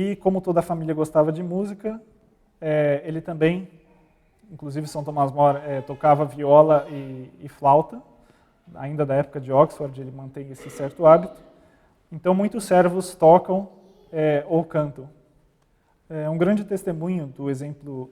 E como toda a família gostava de música, ele também, inclusive São Tomás More, tocava viola e flauta, ainda da época de Oxford, ele mantém esse certo hábito. Então muitos servos tocam ou cantam. Um grande testemunho do exemplo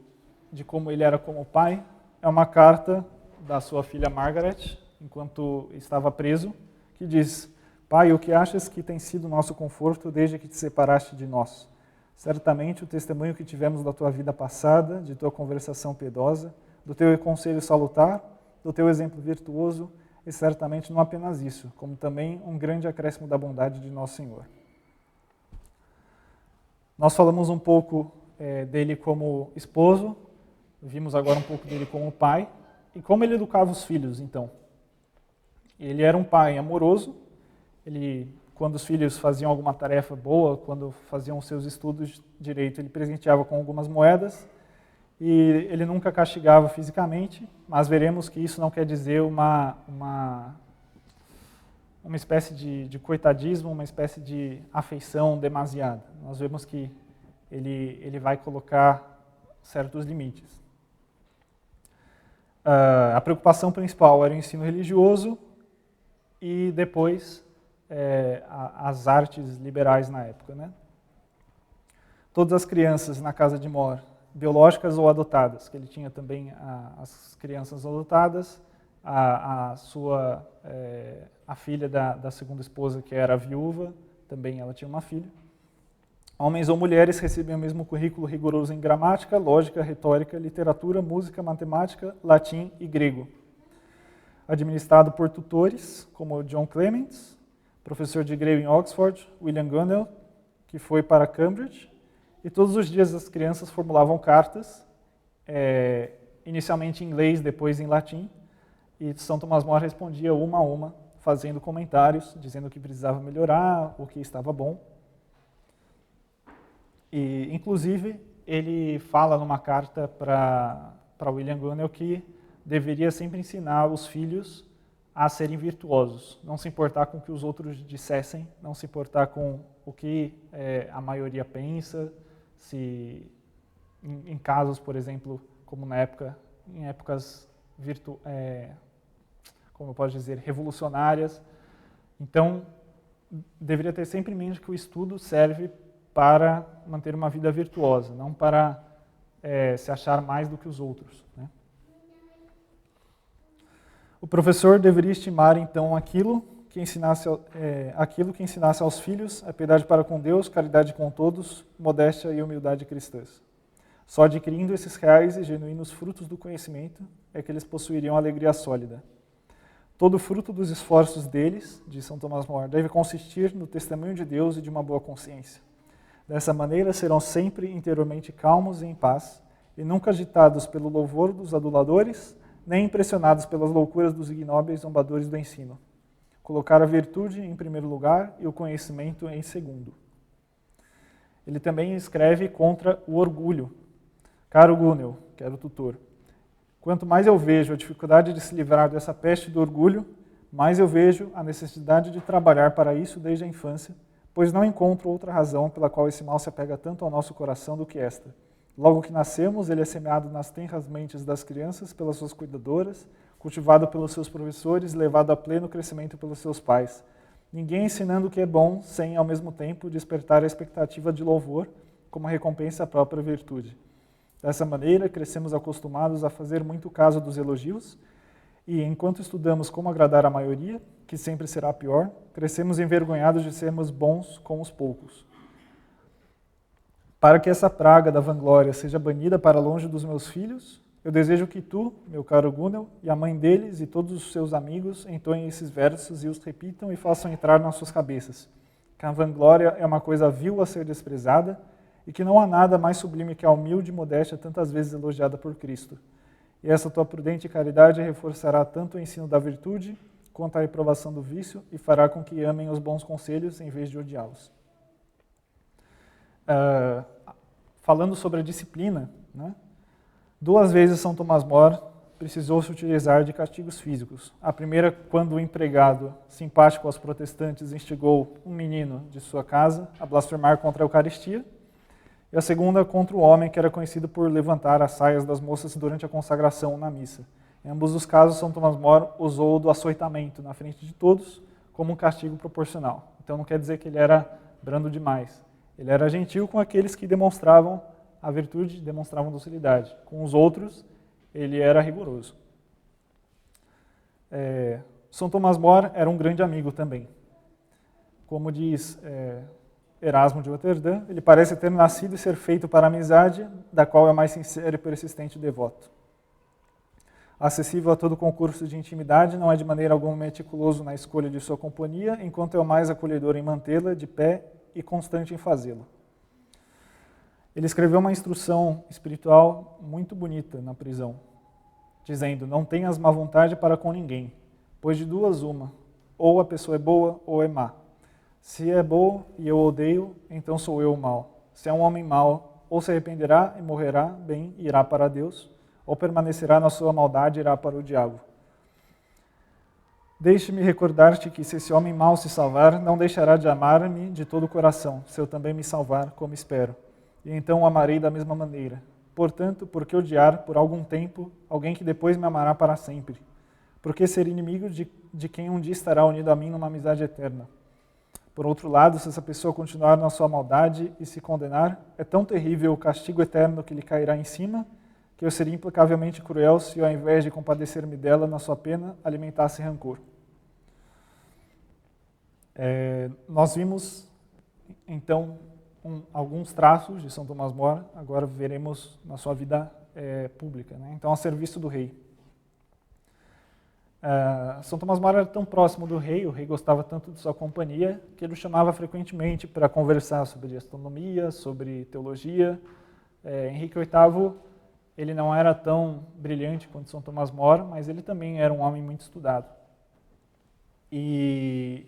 de como ele era como pai é uma carta da sua filha Margaret, enquanto estava preso, que diz: Pai, o que achas que tem sido nosso conforto desde que te separaste de nós? Certamente o testemunho que tivemos da tua vida passada, de tua conversação piedosa, do teu conselho salutar, do teu exemplo virtuoso, e certamente não apenas isso, como também um grande acréscimo da bondade de nosso Senhor. Nós falamos um pouco dele como esposo, vimos agora um pouco dele como pai, e como ele educava os filhos, então. Ele era um pai amoroso, quando os filhos faziam alguma tarefa boa, quando faziam os seus estudos direito, ele presenteava com algumas moedas, e ele nunca castigava fisicamente, mas veremos que isso não quer dizer uma espécie de coitadismo, uma espécie de afeição demasiada. Nós vemos que ele vai colocar certos limites. A preocupação principal era o ensino religioso e depois as artes liberais na época, né? Todas as crianças na casa de More, biológicas ou adotadas, que ele tinha também as crianças adotadas, a filha da segunda esposa, que era viúva, também ela tinha uma filha. Homens ou mulheres recebiam o mesmo currículo rigoroso em gramática, lógica, retórica, literatura, música, matemática, latim e grego. Administrado por tutores, como John Clements, professor de grego em Oxford, William Gurnall, que foi para Cambridge, e todos os dias as crianças formulavam cartas, inicialmente em inglês, depois em latim, e São Tomás More respondia uma a uma, fazendo comentários, dizendo o que precisava melhorar, o que estava bom. E, inclusive, ele fala numa carta para William Gurnall que deveria sempre ensinar os filhos a serem virtuosos, não se importar com o que os outros dissessem, não se importar com o que a maioria pensa, se em casos, por exemplo, como em épocas como eu posso dizer, revolucionárias. Então, deveria ter sempre em mente que o estudo serve para manter uma vida virtuosa, não para se achar mais do que os outros, né? O professor deveria estimar, então, aquilo que ensinasse aos filhos a piedade para com Deus, caridade com todos, modéstia e humildade cristãs. Só adquirindo esses reais e genuínos frutos do conhecimento é que eles possuiriam alegria sólida. Todo o fruto dos esforços deles, diz São Tomás More, deve consistir no testemunho de Deus e de uma boa consciência. Dessa maneira serão sempre interiormente calmos e em paz, e nunca agitados pelo louvor dos aduladores, nem impressionados pelas loucuras dos ignóbeis zombadores do ensino. Colocar a virtude em primeiro lugar e o conhecimento em segundo. Ele também escreve contra o orgulho. Caro Gurnall, que era o tutor, quanto mais eu vejo a dificuldade de se livrar dessa peste do orgulho, mais eu vejo a necessidade de trabalhar para isso desde a infância, pois não encontro outra razão pela qual esse mal se apega tanto ao nosso coração do que esta. Logo que nascemos, ele é semeado nas tenras mentes das crianças pelas suas cuidadoras, cultivado pelos seus professores, levado a pleno crescimento pelos seus pais. Ninguém ensinando o que é bom, sem, ao mesmo tempo, despertar a expectativa de louvor, como recompensa à própria virtude. Dessa maneira, crescemos acostumados a fazer muito caso dos elogios, e enquanto estudamos como agradar a maioria, que sempre será pior, crescemos envergonhados de sermos bons com os poucos. Para que essa praga da vanglória seja banida para longe dos meus filhos, eu desejo que tu, meu caro Gurnall, e a mãe deles e todos os seus amigos entoem esses versos e os repitam e façam entrar nas suas cabeças. Que a vanglória é uma coisa vil a ser desprezada e que não há nada mais sublime que a humilde modéstia tantas vezes elogiada por Cristo. E essa tua prudente caridade reforçará tanto o ensino da virtude quanto a reprovação do vício e fará com que amem os bons conselhos em vez de odiá-los. Falando sobre a disciplina, né? 2 vezes São Tomás More precisou se utilizar de castigos físicos. A primeira, quando o empregado, simpático aos protestantes, instigou um menino de sua casa a blasfemar contra a Eucaristia. e a segunda contra o homem que era conhecido por levantar as saias das moças durante a consagração na missa. Em ambos os casos, São Tomás Moro usou do açoitamento na frente de todos como um castigo proporcional. Então não quer dizer que ele era brando demais. Ele era gentil com aqueles que demonstravam a virtude, demonstravam docilidade. Com os outros, ele era rigoroso. São Tomás Moro era um grande amigo também. Como diz Erasmo de Roterdã, ele parece ter nascido e ser feito para a amizade, da qual é o mais sincero e persistente devoto. Acessível a todo concurso de intimidade, não é de maneira alguma meticuloso na escolha de sua companhia, enquanto é o mais acolhedor em mantê-la de pé e constante em fazê-lo. Ele escreveu uma instrução espiritual muito bonita na prisão, dizendo: não tenhas má vontade para com ninguém, pois de duas uma, ou a pessoa é boa ou é má. Se é boa e eu odeio, então sou eu o mal. Se é um homem mau, ou se arrependerá e morrerá bem e irá para Deus, ou permanecerá na sua maldade e irá para o diabo. Deixe-me recordar-te que se esse homem mau se salvar, não deixará de amar-me de todo o coração, se eu também me salvar, como espero. E então o amarei da mesma maneira. Portanto, por que odiar por algum tempo alguém que depois me amará para sempre? Por que ser inimigo de quem um dia estará unido a mim numa amizade eterna? Por outro lado, se essa pessoa continuar na sua maldade e se condenar, é tão terrível o castigo eterno que lhe cairá em cima, que eu seria implacavelmente cruel se, ao invés de compadecer-me dela na sua pena, alimentasse rancor. Nós vimos, então, alguns traços de São Tomás Moro, agora veremos na sua vida pública, né? Então, a serviço do rei. São Tomás Moro era tão próximo do rei, o rei gostava tanto de sua companhia, que ele o chamava frequentemente para conversar sobre astronomia, sobre teologia. Henrique VIII, ele não era tão brilhante quanto São Tomás Moro, mas ele também era um homem muito estudado. E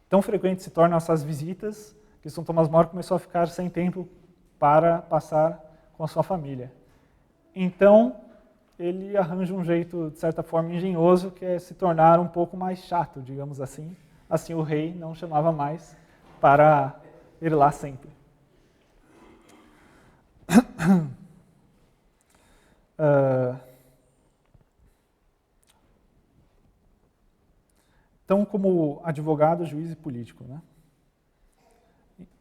tão frequentes se tornam essas visitas que São Tomás Moro começou a ficar sem tempo para passar com a sua família. Então, ele arranja um jeito, de certa forma, engenhoso, que é se tornar um pouco mais chato, digamos assim. Assim o rei não chamava mais para ir lá sempre. Então, como advogado, juiz e político, né?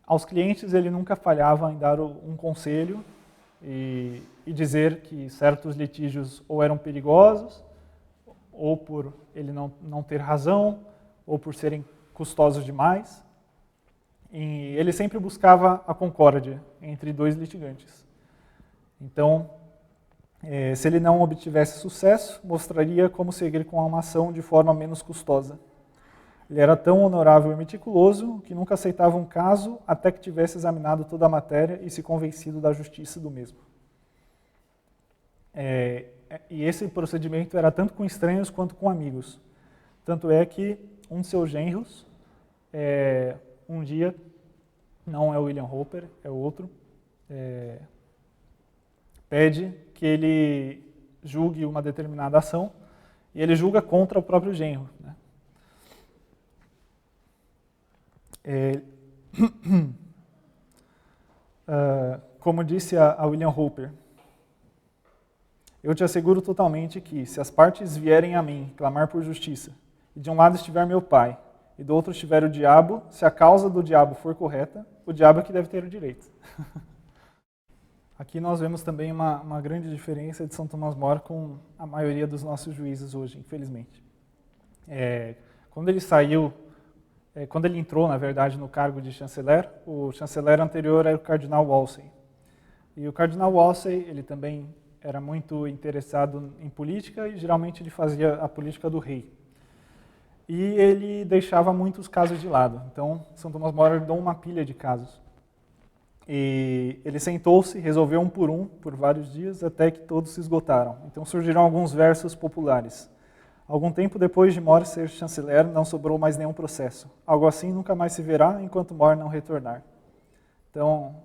Aos clientes ele nunca falhava em dar um conselho e dizer que certos litígios ou eram perigosos, ou por ele não ter razão, ou por serem custosos demais. E ele sempre buscava a concórdia entre dois litigantes. Então, se ele não obtivesse sucesso, mostraria como seguir com uma ação de forma menos custosa. Ele era tão honorável e meticuloso que nunca aceitava um caso até que tivesse examinado toda a matéria e se convencido da justiça do mesmo. E esse procedimento era tanto com estranhos quanto com amigos. Tanto é que um de seus genros, um dia, não é o William Roper, é outro, pede que ele julgue uma determinada ação e ele julga contra o próprio genro, né? Como disse a William Roper, eu te asseguro totalmente que, se as partes vierem a mim clamar por justiça, e de um lado estiver meu pai, e do outro estiver o diabo, se a causa do diabo for correta, o diabo é que deve ter o direito. Aqui nós vemos também uma grande diferença de São Tomás Moro com a maioria dos nossos juízes hoje, infelizmente. Quando ele entrou, na verdade, no cargo de chanceler, o chanceler anterior era o Cardinal Wolsey. E o Cardinal Wolsey, ele também era muito interessado em política e geralmente ele fazia a política do rei. E ele deixava muitos casos de lado. Então, São Tomás Moro herdou uma pilha de casos. E ele sentou-se, resolveu um por vários dias, até que todos se esgotaram. Então surgiram alguns versos populares. Algum tempo depois de Moro ser chanceler, não sobrou mais nenhum processo. Algo assim nunca mais se verá, enquanto Moro não retornar. Então,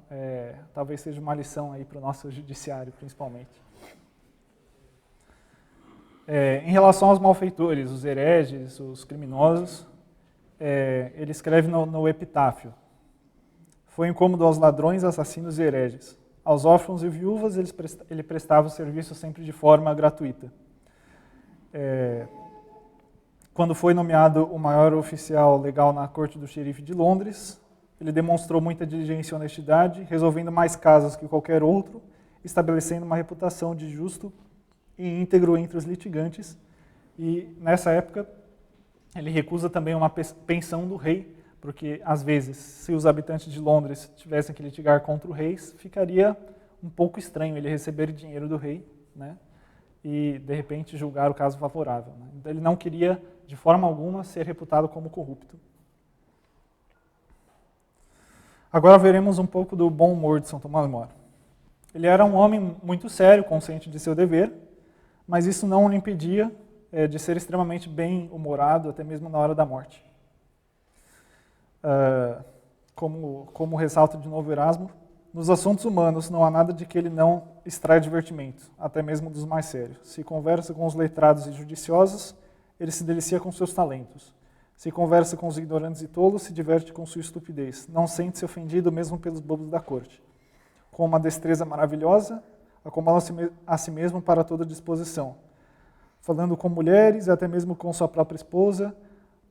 talvez seja uma lição aí para o nosso judiciário, principalmente. Em relação aos malfeitores, os hereges, os criminosos, ele escreve no epitáfio: Foi incômodo aos ladrões, assassinos e hereges. Aos órfãos e viúvas ele prestava o serviço sempre de forma gratuita. Quando foi nomeado o maior oficial legal na corte do xerife de Londres, ele demonstrou muita diligência e honestidade, resolvendo mais casos que qualquer outro, estabelecendo uma reputação de justo e íntegro entre os litigantes. E, nessa época, ele recusa também uma pensão do rei, porque, às vezes, se os habitantes de Londres tivessem que litigar contra o rei, ficaria um pouco estranho ele receber dinheiro do rei, né? E, de repente, julgar o caso favorável, né? Então, ele não queria, de forma alguma, ser reputado como corrupto. Agora veremos um pouco do bom humor de São Tomás Moro. Ele era um homem muito sério, consciente de seu dever, mas isso não o impedia de ser extremamente bem-humorado, até mesmo na hora da morte. Como ressalta de novo Erasmo, nos assuntos humanos não há nada de que ele não extrai divertimento, até mesmo dos mais sérios. Se conversa com os letrados e judiciosos, ele se delicia com seus talentos. Se conversa com os ignorantes e tolos, se diverte com sua estupidez. Não sente-se ofendido mesmo pelos bobos da corte. Com uma destreza maravilhosa, acomoda-se a si mesmo para toda disposição. Falando com mulheres e até mesmo com sua própria esposa,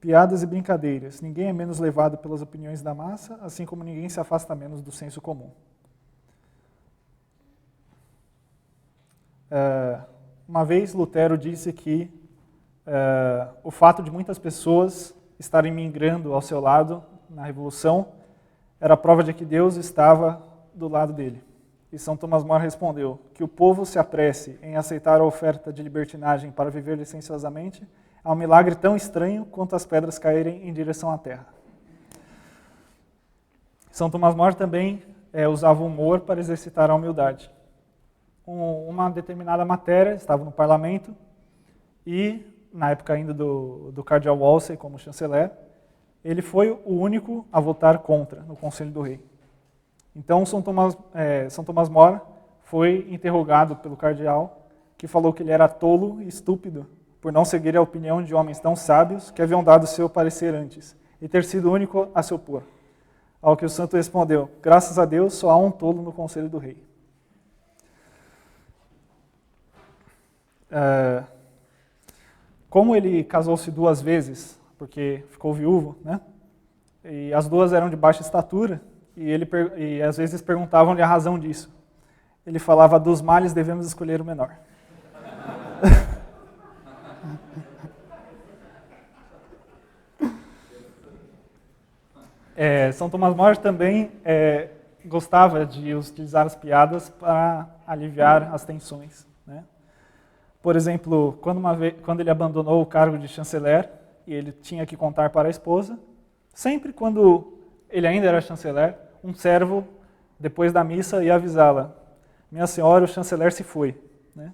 piadas e brincadeiras. Ninguém é menos levado pelas opiniões da massa, assim como ninguém se afasta menos do senso comum. Uma vez Lutero disse que o fato de muitas pessoas estarem migrando ao seu lado na Revolução era a prova de que Deus estava do lado dele. E São Tomás Moro respondeu que o povo se apresse em aceitar a oferta de libertinagem para viver licenciosamente é um milagre tão estranho quanto as pedras caírem em direção à terra. São Tomás Moro também usava o humor para exercitar a humildade. Uma determinada matéria estava no parlamento e, na época ainda do cardeal Wolsey como chanceler, ele foi o único a votar contra no Conselho do Rei. Então, São Tomás Moro foi interrogado pelo cardeal, que falou que ele era tolo e estúpido por não seguir a opinião de homens tão sábios que haviam dado seu parecer antes, e ter sido o único a se opor. Ao que o santo respondeu: graças a Deus, só há um tolo no Conselho do Rei. Como ele casou-se 2 vezes, porque ficou viúvo, né? E as 2 eram de baixa estatura, e às vezes perguntavam-lhe a razão disso. Ele falava: dos males devemos escolher o menor. São Tomás Moro também gostava de utilizar as piadas para aliviar as tensões, né? Por exemplo, quando ele abandonou o cargo de chanceler e ele tinha que contar para a esposa, sempre quando ele ainda era chanceler, um servo, depois da missa, ia avisá-la: minha senhora, o chanceler se foi, né?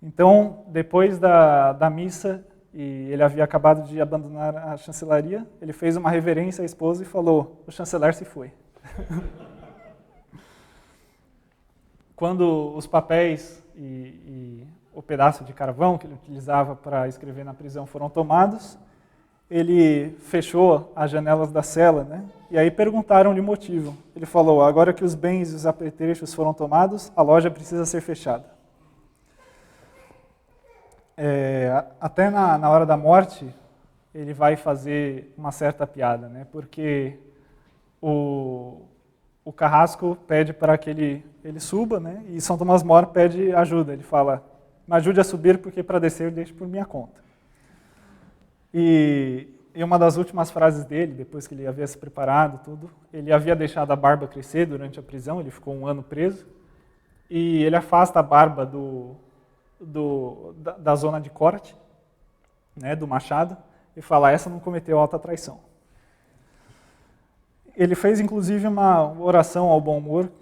Então, depois da missa, e ele havia acabado de abandonar a chancelaria, ele fez uma reverência à esposa e falou: o chanceler se foi. Quando os papéis e o pedaço de carvão que ele utilizava para escrever na prisão foram tomados, ele fechou as janelas da cela, né? E aí perguntaram-lhe o motivo. Ele falou: agora que os bens e os apetrechos foram tomados, a loja precisa ser fechada. Até na hora da morte, ele vai fazer uma certa piada, né? Porque o carrasco pede para que ele suba, né? E São Tomás Moro pede ajuda. Ele fala: me ajude a subir, porque para descer eu deixo por minha conta. E uma das últimas frases dele, depois que ele havia se preparado, tudo, ele havia deixado a barba crescer durante a prisão, ele ficou 1 ano preso, e ele afasta a barba da zona de corte, né, do machado, e fala: essa não cometeu alta traição. Ele fez inclusive uma oração ao bom humor,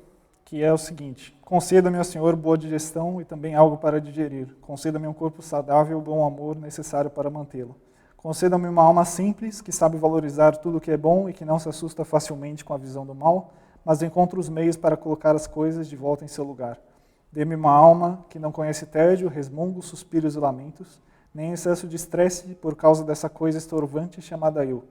que é o seguinte: conceda-me, ó Senhor, boa digestão e também algo para digerir. Conceda-me um corpo saudável e bom amor necessário para mantê-lo. Conceda-me uma alma simples, que sabe valorizar tudo o que é bom e que não se assusta facilmente com a visão do mal, mas encontra os meios para colocar as coisas de volta em seu lugar. Dê-me uma alma que não conhece tédio, resmungos, suspiros e lamentos, nem excesso de estresse por causa dessa coisa estorvante chamada eu.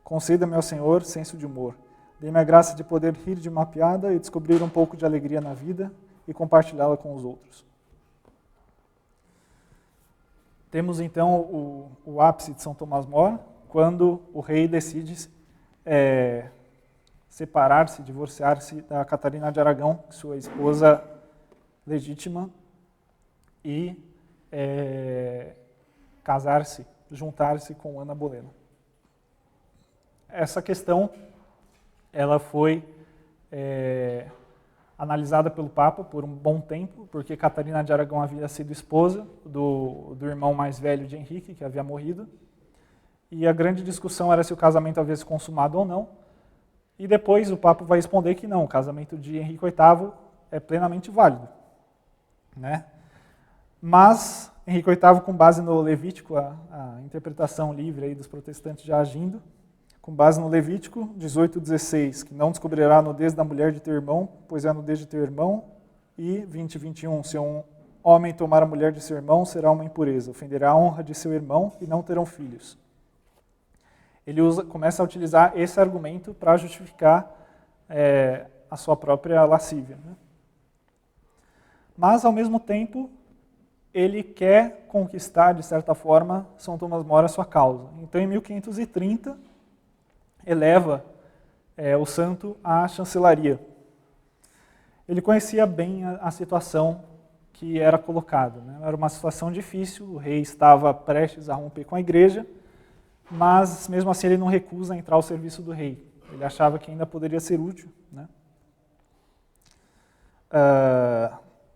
Conceda-me, ó Senhor, senso de humor. Dê-me a graça de poder rir de uma piada e descobrir um pouco de alegria na vida e compartilhá-la com os outros. Temos então o ápice de São Tomás More, quando o rei decide separar-se, divorciar-se da Catarina de Aragão, sua esposa legítima, e casar-se, juntar-se com Ana Bolena. Essa questão ela foi analisada pelo Papa por um bom tempo, porque Catarina de Aragão havia sido esposa do irmão mais velho de Henrique, que havia morrido, e a grande discussão era se o casamento havia se consumado ou não, e depois o Papa vai responder que não, o casamento de Henrique VIII é plenamente válido, né? Mas Henrique VIII, com base no Levítico, a interpretação livre aí dos protestantes já agindo, com base no Levítico 18:16, que não descobrirá a nudez da mulher de teu irmão, pois é a nudez de teu irmão, e 20:21, se um homem tomar a mulher de seu irmão, será uma impureza, ofenderá a honra de seu irmão e não terão filhos. Ele começa a utilizar esse argumento para justificar a sua própria lascívia, né? Mas, ao mesmo tempo, ele quer conquistar, de certa forma, São Tomás More a sua causa. Então, em 1530, eleva o santo à chancelaria. Ele conhecia bem a situação que era colocada, né? Era uma situação difícil, o rei estava prestes a romper com a igreja, mas mesmo assim ele não recusa a entrar ao serviço do rei. Ele achava que ainda poderia ser útil, né?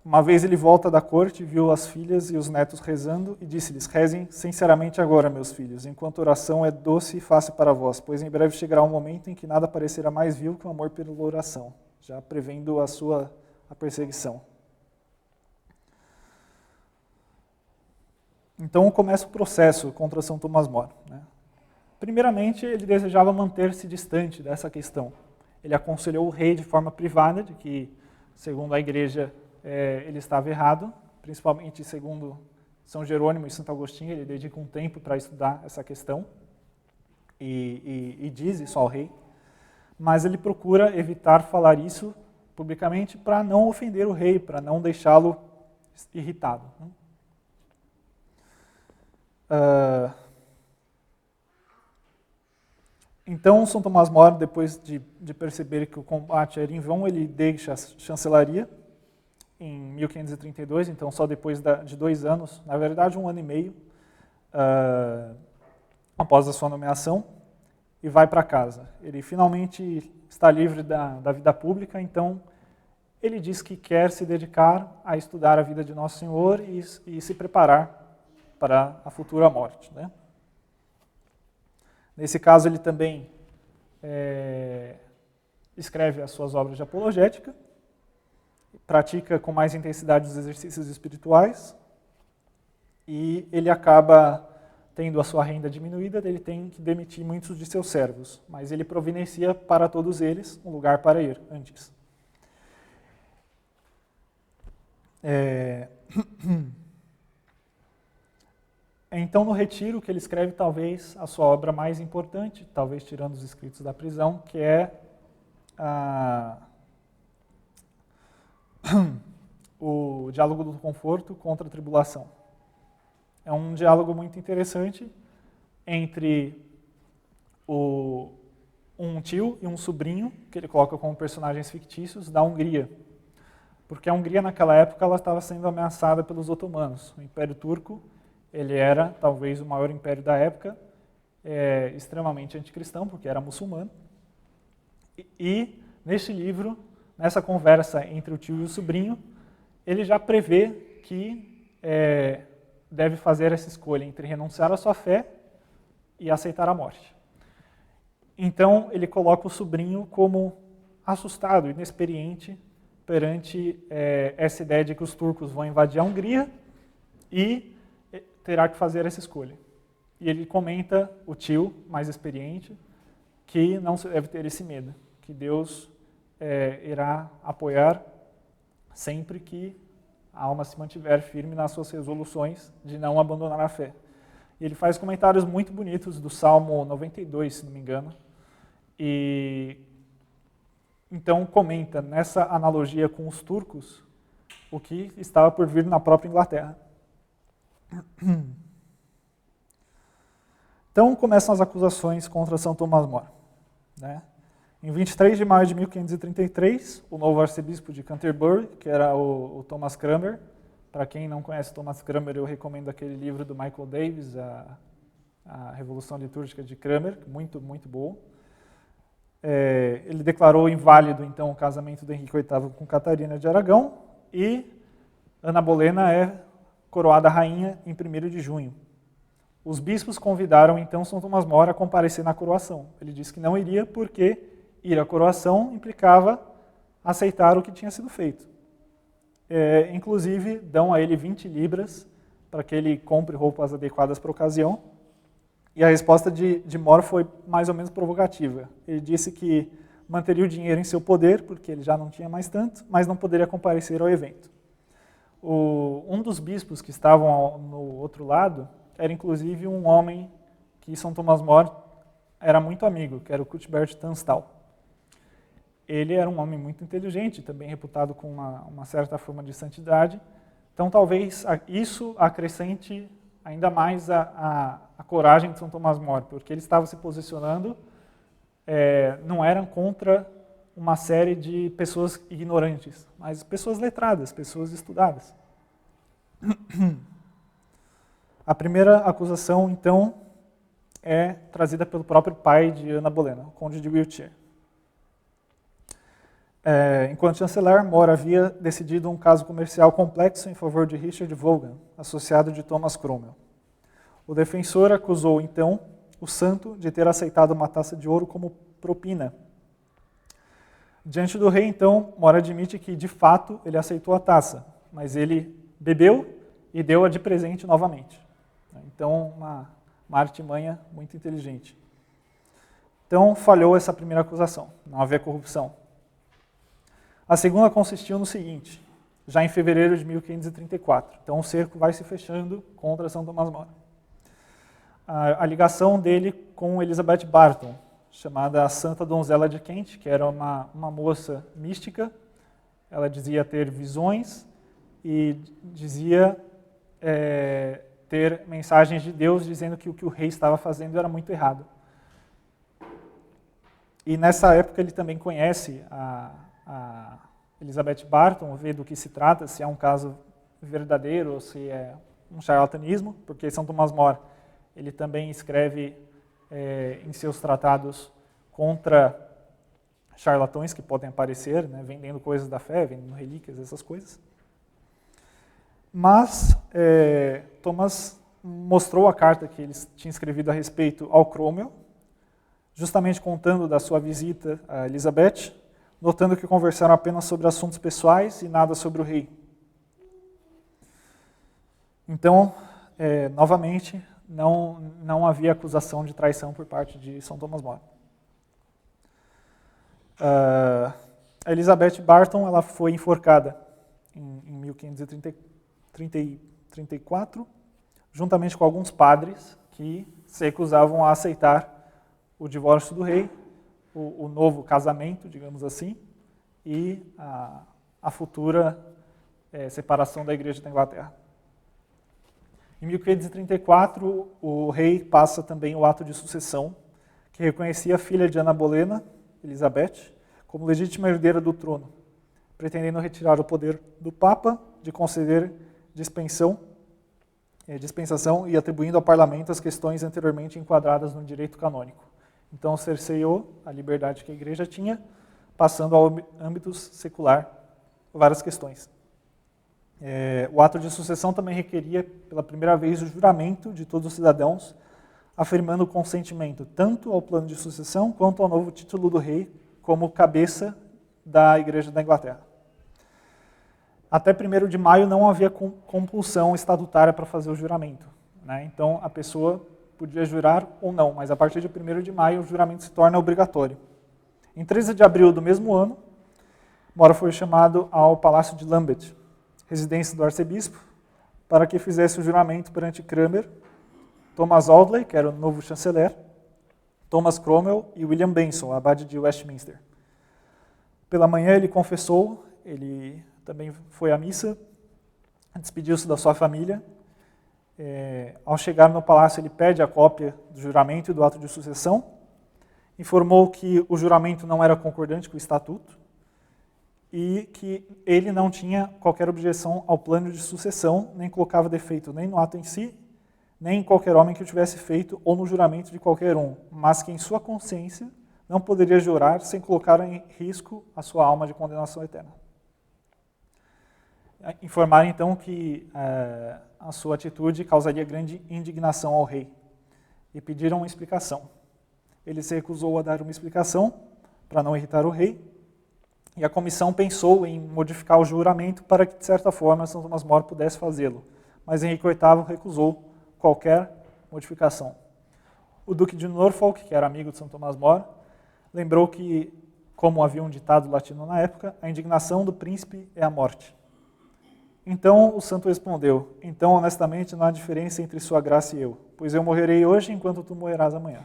Uma vez ele volta da corte, viu as filhas e os netos rezando e disse-lhes: rezem sinceramente agora, meus filhos, enquanto a oração é doce e fácil para vós, pois em breve chegará um momento em que nada parecerá mais vil que o amor pela oração, já prevendo a perseguição. Então começa o processo contra São Tomás More, né? Primeiramente, ele desejava manter-se distante dessa questão. Ele aconselhou o rei de forma privada de que, segundo a igreja, ele estava errado, principalmente segundo São Jerônimo e Santo Agostinho. Ele dedica um tempo para estudar essa questão e diz isso ao rei, mas ele procura evitar falar isso publicamente para não ofender o rei, para não deixá-lo irritado, né? Então, São Tomás More, depois de perceber que o combate era em vão, ele deixa a chancelaria em 1532, então só depois de 2 anos, na verdade 1 ano e meio, após a sua nomeação, e vai para casa. Ele finalmente está livre da vida pública, então ele diz que quer se dedicar a estudar a vida de Nosso Senhor e se preparar para a futura morte, né? Nesse caso, ele também escreve as suas obras de apologética, pratica com mais intensidade os exercícios espirituais, e ele acaba tendo a sua renda diminuída, ele tem que demitir muitos de seus servos, mas ele providencia para todos eles um lugar para ir antes. Então, no Retiro, que ele escreve talvez a sua obra mais importante, talvez tirando os escritos da prisão, que é o Diálogo do Conforto contra a Tribulação. É um diálogo muito interessante entre um tio e um sobrinho, que ele coloca como personagens fictícios, da Hungria. Porque a Hungria, naquela época, ela estava sendo ameaçada pelos otomanos. O Império Turco, ele era talvez o maior império da época, extremamente anticristão, porque era muçulmano. E neste livro, nessa conversa entre o tio e o sobrinho, ele já prevê que deve fazer essa escolha entre renunciar à sua fé e aceitar a morte. Então, ele coloca o sobrinho como assustado, inexperiente, perante essa ideia de que os turcos vão invadir a Hungria e terá que fazer essa escolha. E ele comenta, o tio mais experiente, que não se deve ter esse medo, que Deus irá apoiar sempre que a alma se mantiver firme nas suas resoluções de não abandonar a fé. E ele faz comentários muito bonitos do Salmo 92, se não me engano, e então comenta nessa analogia com os turcos o que estava por vir na própria Inglaterra. Então começam as acusações contra São Tomás More, né? Em 23 de maio de 1533, o novo arcebispo de Canterbury, que era o Thomas Cranmer, para quem não conhece Thomas Cranmer, eu recomendo aquele livro do Michael Davis, a Revolução Litúrgica de Cranmer, muito, muito bom. Ele declarou inválido, então, o casamento de Henrique VIII com Catarina de Aragão, e Ana Bolena é coroada rainha em 1º de junho. Os bispos convidaram, então, São Tomás More a comparecer na coroação. Ele disse que não iria porque ir à coroação implicava aceitar o que tinha sido feito. Inclusive, dão a ele 20 libras para que ele compre roupas adequadas para a ocasião. E a resposta de More foi mais ou menos provocativa. Ele disse que manteria o dinheiro em seu poder, porque ele já não tinha mais tanto, mas não poderia comparecer ao evento. Um dos bispos que estavam no outro lado era inclusive um homem que São Tomás More era muito amigo, que era o Cuthbert Tunstall. Ele era um homem muito inteligente, também reputado com uma certa forma de santidade. Então, talvez isso acrescente ainda mais a coragem de São Tomás More, porque ele estava se posicionando, não eram contra uma série de pessoas ignorantes, mas pessoas letradas, pessoas estudadas. A primeira acusação, então, é trazida pelo próprio pai de Ana Bolena, o conde de Wiltshire. Enquanto chanceler, More havia decidido um caso comercial complexo em favor de Richard Vaughan, associado de Thomas Cromwell. O defensor acusou, então, o santo de ter aceitado uma taça de ouro como propina. Diante do rei, então, More admite que, de fato, ele aceitou a taça, mas ele bebeu e deu-a de presente novamente. Então, uma artimanha muito inteligente. Então, falhou essa primeira acusação, não havia corrupção. A segunda consistiu no seguinte, já em fevereiro de 1534. Então, o cerco vai se fechando contra São Tomás More. A ligação dele com Elizabeth Barton, chamada a Santa Donzela de Kent, que era uma moça mística. Ela dizia ter visões e dizia ter mensagens de Deus dizendo que o que o rei estava fazendo era muito errado. E nessa época ele também conhece a Elizabeth Barton, vê do que se trata, se é um caso verdadeiro ou se é um charlatanismo, porque São Tomás More ele também escreve em seus tratados contra charlatões que podem aparecer, né, vendendo coisas da fé, vendendo relíquias, essas coisas. Mas Thomas mostrou a carta que ele tinha escrevido a respeito ao Cromwell, justamente contando da sua visita a Elizabeth, notando que conversaram apenas sobre assuntos pessoais e nada sobre o rei. Então, novamente, não havia acusação de traição por parte de São Tomás More. A Elizabeth Barton ela foi enforcada em 1534, juntamente com alguns padres que se recusavam a aceitar o divórcio do rei, o novo casamento, digamos assim, e a futura separação da Igreja da Inglaterra. Em 1534, o rei passa também o ato de sucessão, que reconhecia a filha de Ana Bolena, Elizabeth, como legítima herdeira do trono, pretendendo retirar o poder do Papa de conceder dispensação e atribuindo ao parlamento as questões anteriormente enquadradas no direito canônico. Então, cerceou a liberdade que a Igreja tinha, passando ao âmbito secular várias questões. O ato de sucessão também requeria, pela primeira vez, o juramento de todos os cidadãos, afirmando o consentimento tanto ao plano de sucessão quanto ao novo título do rei como cabeça da Igreja da Inglaterra. Até 1º de maio não havia compulsão estatutária para fazer o juramento, né? Então, a pessoa podia jurar ou não, mas a partir de 1º de maio o juramento se torna obrigatório. Em 13 de abril do mesmo ano, More foi chamado ao Palácio de Lambeth, residência do arcebispo, para que fizesse o juramento perante Cranmer, Thomas Audley, que era o novo chanceler, Thomas Cromwell e William Benson, abade de Westminster. Pela manhã ele confessou, ele também foi à missa, despediu-se da sua família. Ao chegar no palácio, ele pede a cópia do juramento e do ato de sucessão, informou que o juramento não era concordante com o estatuto e que ele não tinha qualquer objeção ao plano de sucessão, nem colocava defeito nem no ato em si, nem em qualquer homem que o tivesse feito ou no juramento de qualquer um, mas que em sua consciência não poderia jurar sem colocar em risco a sua alma de condenação eterna. Informaram então que a sua atitude causaria grande indignação ao rei e pediram uma explicação. Ele se recusou a dar uma explicação para não irritar o rei e a comissão pensou em modificar o juramento para que, de certa forma, São Tomás More pudesse fazê-lo, mas Henrique VIII recusou qualquer modificação. O Duque de Norfolk, que era amigo de São Tomás More, lembrou que, como havia um ditado latino na época, a indignação do príncipe é a morte. Então o santo respondeu: então, honestamente, não há diferença entre sua graça e eu, pois eu morrerei hoje enquanto tu morrerás amanhã.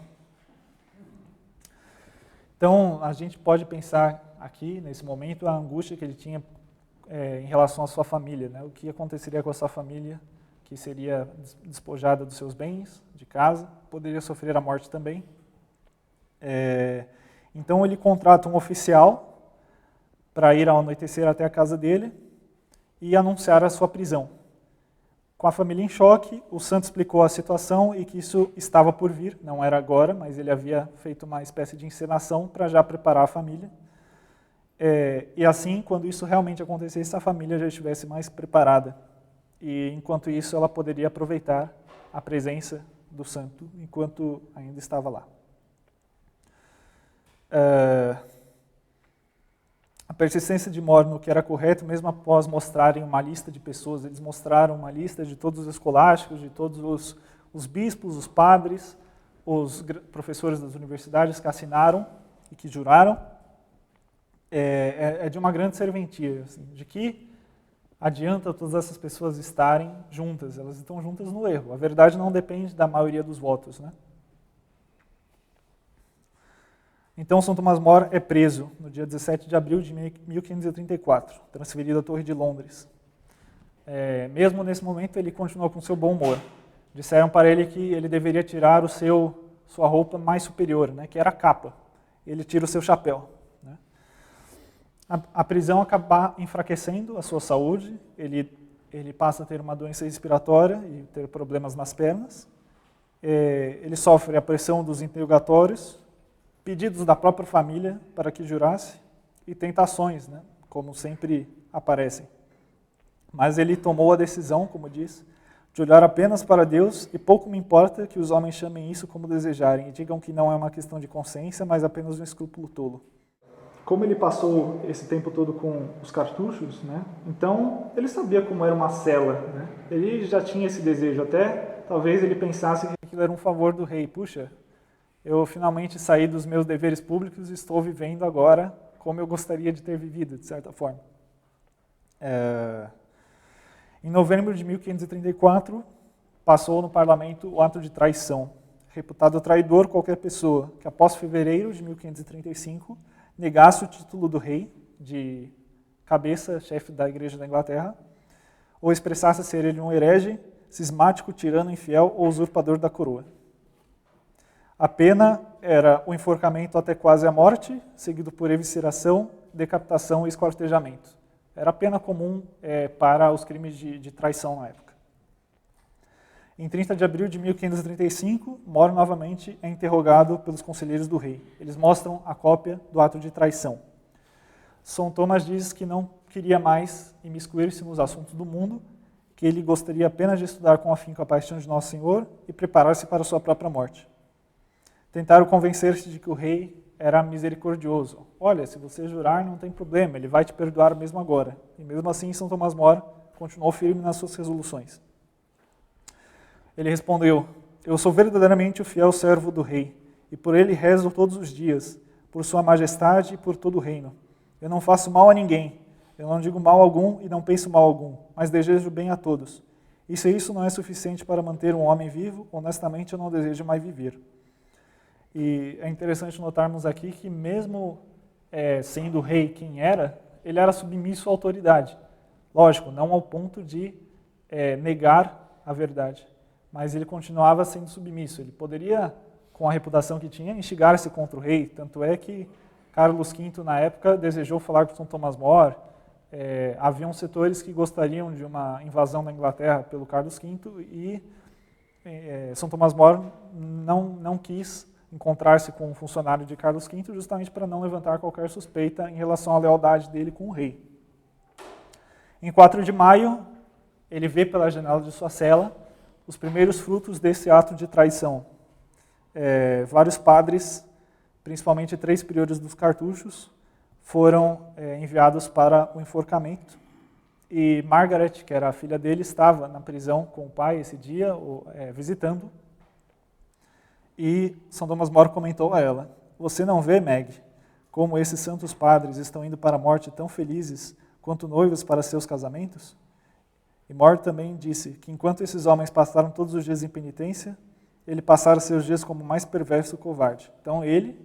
Então, a gente pode pensar aqui, nesse momento, a angústia que ele tinha em relação à sua família, né? O que aconteceria com a sua família, que seria despojada dos seus bens, de casa, poderia sofrer a morte também. Então ele contrata um oficial para ir ao anoitecer até a casa dele e anunciar a sua prisão. Com a família em choque, o santo explicou a situação e que isso estava por vir, não era agora, mas ele havia feito uma espécie de encenação para já preparar a família. E assim, quando isso realmente acontecesse, a família já estivesse mais preparada. E enquanto isso, ela poderia aproveitar a presença do santo enquanto ainda estava lá. A persistência de More no que era correto, mesmo após mostrarem uma lista de pessoas, eles mostraram uma lista de todos os escolásticos, de todos os bispos, os padres, os professores das universidades que assinaram e que juraram, de uma grande serventia, assim, de que adianta todas essas pessoas estarem juntas, elas estão juntas no erro. A verdade não depende da maioria dos votos, né? Então, São Tomás More é preso no dia 17 de abril de 1534, transferido à Torre de Londres. Mesmo nesse momento, ele continuou com seu bom humor. Disseram para ele que ele deveria tirar sua roupa mais superior, né, que era a capa. Ele tira o seu chapéu. Né? A prisão acaba enfraquecendo a sua saúde, ele passa a ter uma doença respiratória e ter problemas nas pernas. Ele sofre a pressão dos interrogatórios, pedidos da própria família para que jurasse e tentações, né, como sempre aparecem. Mas ele tomou a decisão, como diz, de olhar apenas para Deus e pouco me importa que os homens chamem isso como desejarem e digam que não é uma questão de consciência, mas apenas um escrúpulo tolo. Como ele passou esse tempo todo com os cartuchos, né, então ele sabia como era uma cela. Né, ele já tinha esse desejo, até talvez ele pensasse que aquilo era um favor do rei. Puxa, eu finalmente saí dos meus deveres públicos e estou vivendo agora como eu gostaria de ter vivido, de certa forma. Em novembro de 1534, passou no parlamento o ato de traição. Reputado traidor qualquer pessoa que, após fevereiro de 1535, negasse o título do rei, de cabeça-chefe da Igreja da Inglaterra, ou expressasse ser ele um herege, cismático, tirano, infiel ou usurpador da coroa. A pena era o enforcamento até quase a morte, seguido por evisceração, decapitação e esquartejamento. Era a pena comum para os crimes de traição na época. Em 30 de abril de 1535, More novamente é interrogado pelos conselheiros do rei. Eles mostram a cópia do ato de traição. São Tomás diz que não queria mais imiscuir-se nos assuntos do mundo, que ele gostaria apenas de estudar com afinco a paixão de Nosso Senhor e preparar-se para a sua própria morte. Tentaram convencer-se de que o rei era misericordioso. Olha, se você jurar, não tem problema, ele vai te perdoar mesmo agora. E mesmo assim, São Tomás More continuou firme nas suas resoluções. Ele respondeu: eu sou verdadeiramente o fiel servo do rei, e por ele rezo todos os dias, por sua majestade e por todo o reino. Eu não faço mal a ninguém, eu não digo mal algum e não penso mal algum, mas desejo bem a todos. E se isso não é suficiente para manter um homem vivo, honestamente eu não desejo mais viver. E é interessante notarmos aqui que mesmo sendo rei quem era, ele era submisso à autoridade. Lógico, não ao ponto de negar a verdade, mas ele continuava sendo submisso. Ele poderia, com a reputação que tinha, instigar-se contra o rei. Tanto é que Carlos V, na época, desejou falar com São Tomás More. Haviam setores que gostariam de uma invasão da Inglaterra pelo Carlos V e São Tomás More não quis encontrar-se com um funcionário de Carlos V justamente para não levantar qualquer suspeita em relação à lealdade dele com o rei. Em 4 de maio, ele vê pela janela de sua cela os primeiros frutos desse ato de traição. Vários padres, principalmente 3 priores dos cartuchos, foram enviados para o enforcamento. E Margaret, que era a filha dele, estava na prisão com o pai esse dia, visitando. E São Tomás More comentou a ela: "Você não vê, Meg, como esses santos padres estão indo para a morte tão felizes quanto noivos para seus casamentos?" E More também disse que enquanto esses homens passaram todos os dias em penitência, ele passara seus dias como o mais perverso covarde. Então ele,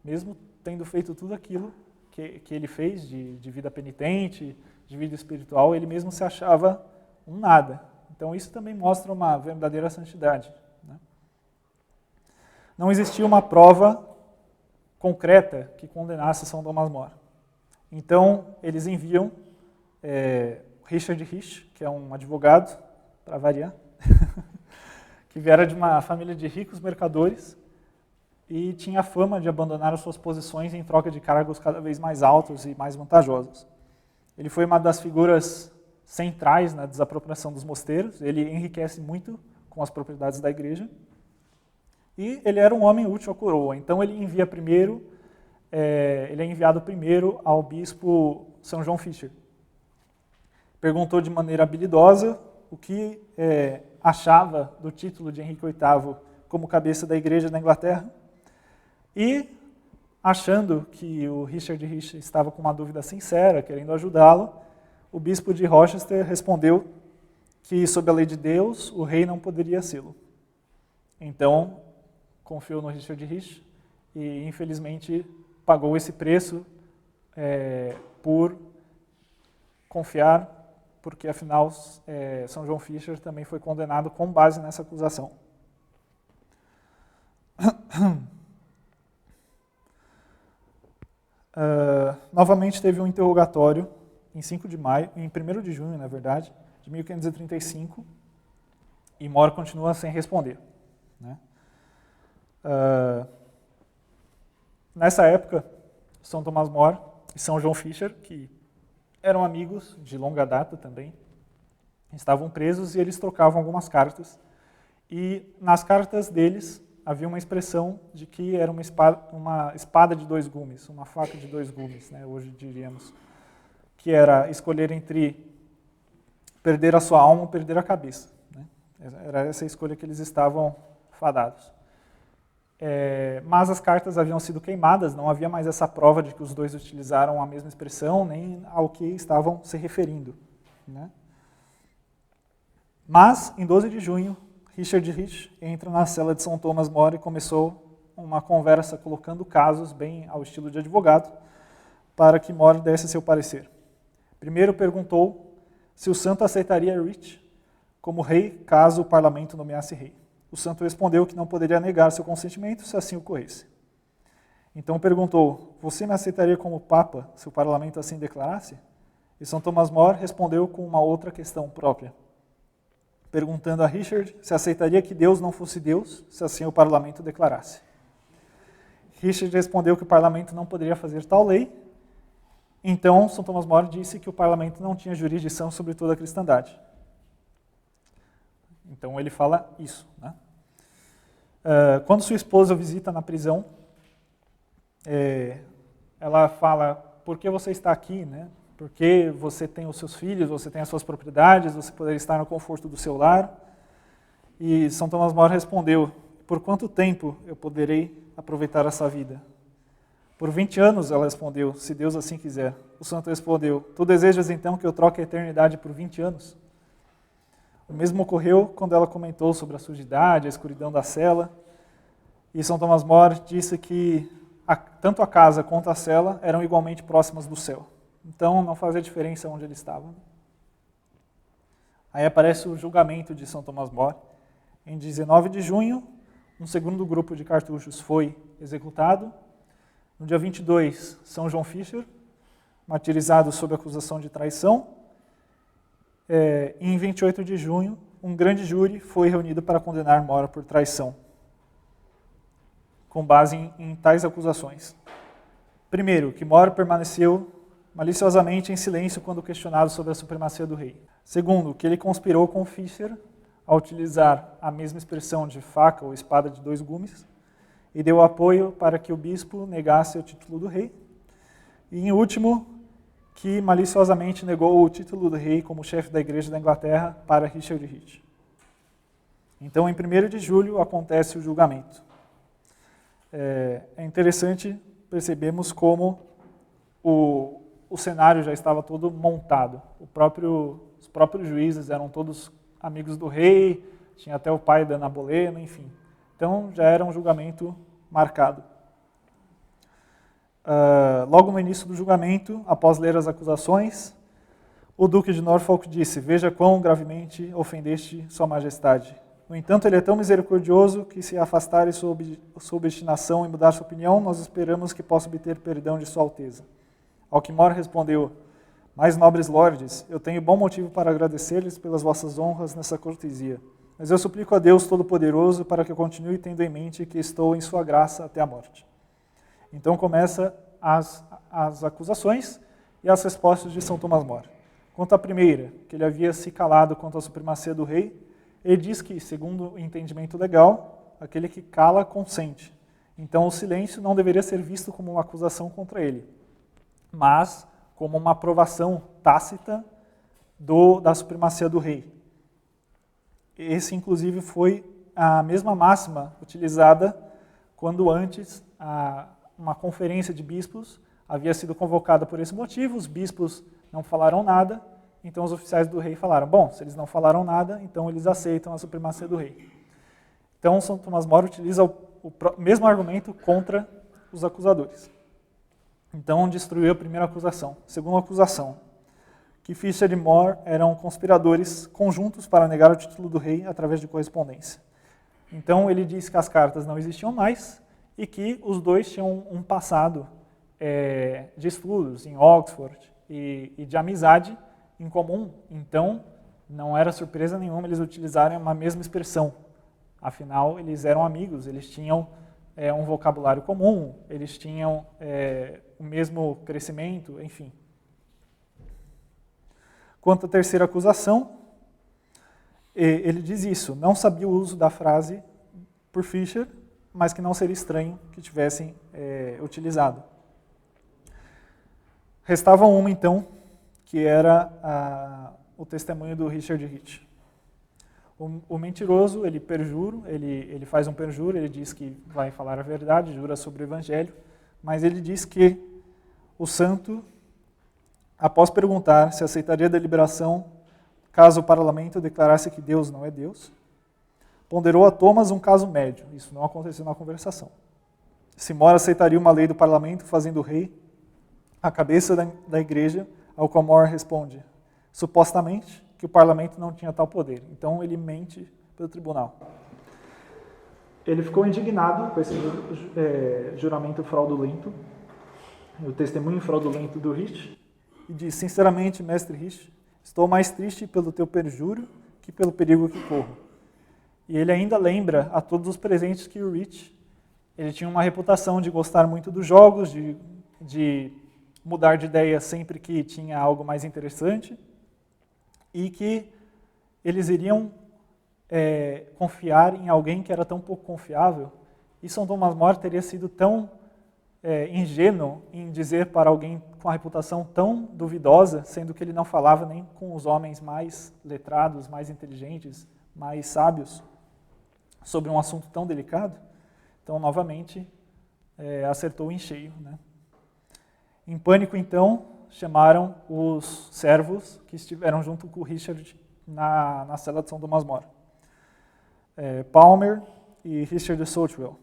mesmo tendo feito tudo aquilo que ele fez de vida penitente, de vida espiritual, ele mesmo se achava um nada. Então isso também mostra uma verdadeira santidade, né? Não existia uma prova concreta que condenasse São Tomás More. Então eles enviam Richard Rich, que é um advogado, para variar, que viera de uma família de ricos mercadores e tinha fama de abandonar as suas posições em troca de cargos cada vez mais altos e mais vantajosos. Ele foi uma das figuras centrais na desapropriação dos mosteiros, ele enriquece muito com as propriedades da igreja, e ele era um homem útil à coroa. Então ele é enviado primeiro ao bispo São João Fisher. Perguntou de maneira habilidosa o que achava do título de Henrique VIII como cabeça da igreja da Inglaterra, e, achando que o Richard Rich estava com uma dúvida sincera, querendo ajudá-lo, o bispo de Rochester respondeu que, sob a lei de Deus, o rei não poderia sê-lo. Então, confiou no Richard Rich e, infelizmente, pagou esse preço por confiar, porque, afinal, São João Fisher também foi condenado com base nessa acusação. Novamente teve um interrogatório em 5 de maio, em 1º de junho, na verdade, de 1535, e More continua sem responder, né? Nessa época, São Tomás More e São João Fisher, que eram amigos de longa data também, estavam presos e eles trocavam algumas cartas. E nas cartas deles havia uma expressão de que era uma espada de 2 gumes, uma faca de 2 gumes, né, hoje diríamos, que era escolher entre perder a sua alma ou perder a cabeça, né? Era essa a escolha que eles estavam fadados. Mas as cartas haviam sido queimadas, não havia mais essa prova de que os dois utilizaram a mesma expressão, nem ao que estavam se referindo, né? Mas, em 12 de junho, Richard Rich entra na cela de São Tomás More e começou uma conversa colocando casos bem ao estilo de advogado para que More desse seu parecer. Primeiro perguntou se o santo aceitaria Rich como rei caso o parlamento nomeasse rei. O santo respondeu que não poderia negar seu consentimento se assim ocorresse. Então perguntou: "Você me aceitaria como papa se o parlamento assim declarasse?" E São Tomás More respondeu com uma outra questão própria, perguntando a Richard se aceitaria que Deus não fosse Deus se assim o parlamento declarasse. Richard respondeu que o parlamento não poderia fazer tal lei. Então São Tomás More disse que o parlamento não tinha jurisdição sobre toda a cristandade. Então ele fala isso, né? Quando sua esposa o visita na prisão, ela fala: "Por que você está aqui, né? Porque você tem os seus filhos, você tem as suas propriedades, você poderia estar no conforto do seu lar." E São Tomás More respondeu: "Por quanto tempo eu poderei aproveitar essa vida?" "Por 20 anos, ela respondeu, "se Deus assim quiser." O santo respondeu: "Tu desejas então que eu troque a eternidade por 20 anos?" O mesmo ocorreu quando ela comentou sobre a sujidade, a escuridão da cela. E São Tomás More disse que tanto a casa quanto a cela eram igualmente próximas do céu. Então não fazia diferença onde ele estava. Aí aparece o julgamento de São Thomas More. Em 19 de junho, um segundo grupo de cartuchos foi executado. No dia 22, São João Fisher, martirizado sob acusação de traição. E em 28 de junho, um grande júri foi reunido para condenar More por traição, com base em tais acusações. Primeiro, que More permaneceu maliciosamente em silêncio quando questionado sobre a supremacia do rei. Segundo, que ele conspirou com Fisher a utilizar a mesma expressão de faca ou espada de dois gumes e deu apoio para que o bispo negasse o título do rei. E, em último, que maliciosamente negou o título do rei como chefe da Igreja da Inglaterra para Richard Rich. Então, em 1º de julho, acontece o julgamento. É interessante percebermos como o cenário já estava todo montado. Os próprios juízes eram todos amigos do rei, tinha até o pai da Ana Bolena, enfim. Então, já era um julgamento marcado. Logo no início do julgamento, após ler as acusações, o Duque de Norfolk disse: "Veja quão gravemente ofendeste Sua Majestade. No entanto, ele é tão misericordioso que, se afastar sua obstinação e mudar sua opinião, nós esperamos que possa obter perdão de Sua Alteza." Ao que More respondeu: "Mais nobres lordes, eu tenho bom motivo para agradecer-lhes pelas vossas honras nessa cortesia, mas eu suplico a Deus Todo-Poderoso para que eu continue tendo em mente que estou em Sua graça até a morte." Então começa as acusações e as respostas de São Thomas More. Quanto à primeira, que ele havia se calado quanto à supremacia do rei, ele diz que, segundo o entendimento legal, aquele que cala consente. Então o silêncio não deveria ser visto como uma acusação contra ele, mas como uma aprovação tácita da supremacia do rei. Esse, inclusive, foi a mesma máxima utilizada quando antes uma conferência de bispos havia sido convocada por esse motivo, os bispos não falaram nada, então os oficiais do rei falaram: bom, se eles não falaram nada, então eles aceitam a supremacia do rei. Então São Thomas More utiliza o mesmo argumento contra os acusadores. Então destruiu a primeira acusação. Segunda acusação, que Fisher e More eram conspiradores conjuntos para negar o título do rei através de correspondência. Então ele diz que as cartas não existiam mais e que os dois tinham um passado de estudos em Oxford e de amizade em comum. Então não era surpresa nenhuma eles utilizarem uma mesma expressão. Afinal, eles eram amigos, eles tinham um vocabulário comum, eles tinham o mesmo crescimento, enfim. Quanto à terceira acusação, ele diz isso: não sabia o uso da frase por Fisher, mas que não seria estranho que tivessem utilizado. Restava uma, então, que era o testemunho do Richard Rich. O mentiroso, ele perjura, ele faz um perjuro, ele diz que vai falar a verdade, jura sobre o Evangelho, mas ele diz que o santo, após perguntar se aceitaria a deliberação caso o parlamento declarasse que Deus não é Deus, ponderou a Thomas um caso médio. Isso não aconteceu na conversação. Se More aceitaria uma lei do parlamento fazendo o rei a cabeça da igreja, ao qual More responde, supostamente, que o parlamento não tinha tal poder. Então ele mente para o tribunal. Ele ficou indignado com esse juramento fraudulento, o testemunho fraudulento do Rich, e diz: sinceramente, mestre Rich, estou mais triste pelo teu perjúrio que pelo perigo que corro. E ele ainda lembra a todos os presentes que o Rich, ele tinha uma reputação de gostar muito dos jogos, de mudar de ideia sempre que tinha algo mais interessante, e que eles iriam confiar em alguém que era tão pouco confiável. E São Thomas More teria sido tão ingênuo em dizer para alguém com a reputação tão duvidosa, sendo que ele não falava nem com os homens mais letrados, mais inteligentes, mais sábios, sobre um assunto tão delicado. Então, novamente, acertou em cheio, né? Em pânico, então, chamaram os servos que estiveram junto com o Richard na cela de São Thomas More. Palmer e Richard Southwell.